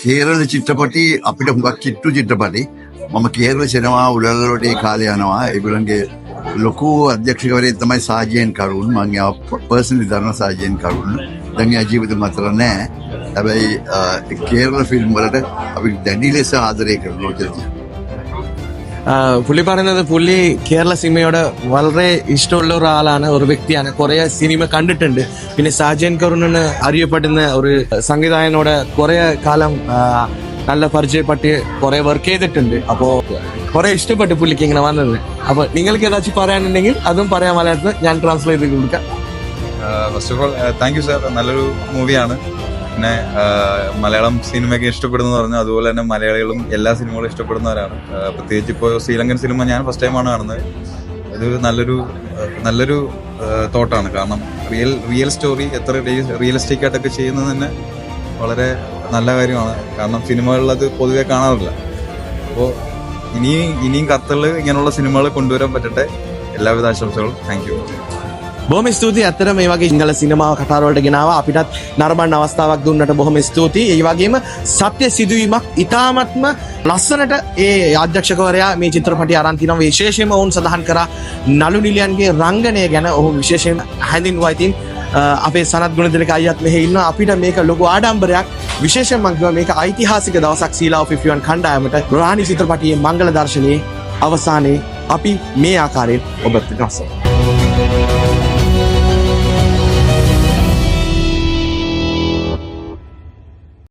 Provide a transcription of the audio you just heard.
කේරළ චිත්‍රපටි අපිට හුඟක් කිට්ටු චිත්‍රපටි. මම කේරළ සිනමා උළෙලවලට ඒ කාලේ යනවා. ඒගොල්ලන්ගේ ලොකු අධ්‍යක්ෂකවරයෙක් තමයි සාජයන් කරුන්. මම යා පර්සනලි දන්නවා සාජයන් කරුන්. දැන් යා ජීවිතේ මතර නැහැ. හැබැයි කේරළ ෆිල්ම් වලට අපි දැඩි ලෙස ආදරය කරන ලෝකෙදී. புள்ளி പറയുന്നത് പുള്ളി കേരള സിനിമയോട് വളരെ ഇഷ്ടമുള്ള ഒരാളാണ്, ഒരു വ്യക്തിയാണ്. കുറെ സിനിമ കണ്ടിട്ടുണ്ട്. പിന്നെ സാജൻ കരുണിന് അറിയപ്പെടുന്ന ഒരു സംവിധായകനോട് കുറെ കാലം നല്ല പരിചയപ്പെട്ട് കുറെ വർക്ക് ചെയ്തിട്ടുണ്ട്. അപ്പോൾ കുറെ ഇഷ്ടപ്പെട്ടു പുള്ളിക്ക് ഇങ്ങനെ വന്നത്. അപ്പൊ നിങ്ങൾക്ക് ഏതാச்சுം പറയാനുണ്ടെങ്കിൽ അതും പറയാൻ മലയാളത്തിൽ ഞാൻ ട്രാൻസ്ലേറ്റ് ചെയ്ത് കൊടുക്കാം. First of all thank you sir. നല്ലൊരു മൂവിയാണ്. പിന്നെ മലയാളം സിനിമയൊക്കെ ഇഷ്ടപ്പെടുന്നു പറഞ്ഞു. അതുപോലെ തന്നെ മലയാളികളും എല്ലാ സിനിമകളും ഇഷ്ടപ്പെടുന്നവരാണ്. പ്രത്യേകിച്ച് ഇപ്പോൾ ശ്രീലങ്കൻ സിനിമ ഞാൻ ഫസ്റ്റ് ടൈമാണ് കാണുന്നത്. ഇത് നല്ലൊരു തോട്ടാണ്. കാരണം റിയൽ സ്റ്റോറി എത്ര റിയലിസ്റ്റിക് ആയിട്ടൊക്കെ ചെയ്യുന്നത് തന്നെ വളരെ നല്ല കാര്യമാണ്. കാരണം സിനിമകളിൽ അത് പൊതുവെ കാണാറില്ല. അപ്പോൾ ഇനിയും ഖത്തറിൽ ഇങ്ങനെയുള്ള സിനിമകൾ കൊണ്ടുവരാൻ പറ്റട്ടെ. എല്ലാവിധ ആശംസകളും. Thank you. බොහොම ස්තුතියි. ඇත්තට මේ වගේ සිංහල සිනමාව කතා වලට ගෙනාවා. අපිටත් නරඹන්න අවස්ථාවක් දුන්නට බොහොම ස්තුතියි. ඒ වගේම සත්‍ය සිදුවීමක් ඉතාමත්ම ලස්සනට ඒ අධ්‍යක්ෂකවරයා මේ චිත්‍රපටය අරන් තිනවා. විශේෂයෙන්ම ඔවුන් සඳහන් කරා නළු නිලියන්ගේ රංගනය ගැන. ඔහු විශේෂයෙන් හැඳින්වුවා. ඉතින් අපේ සනත් ගුණතිලක අයියත් මෙහි ඉන්නවා. අපිට මේක ලොකු ආඩම්බරයක්. විශේෂයෙන්ම මම කියනවා මේක ඓතිහාසික දවසක් සීලා ඔෆ් 51 කණ්ඩායමට. රාණි චිත්‍රපටයේ මංගල දර්ශනයේ අවසානයේ අපි මේ ආකාරයෙන් ඔබට ගස්සනවා.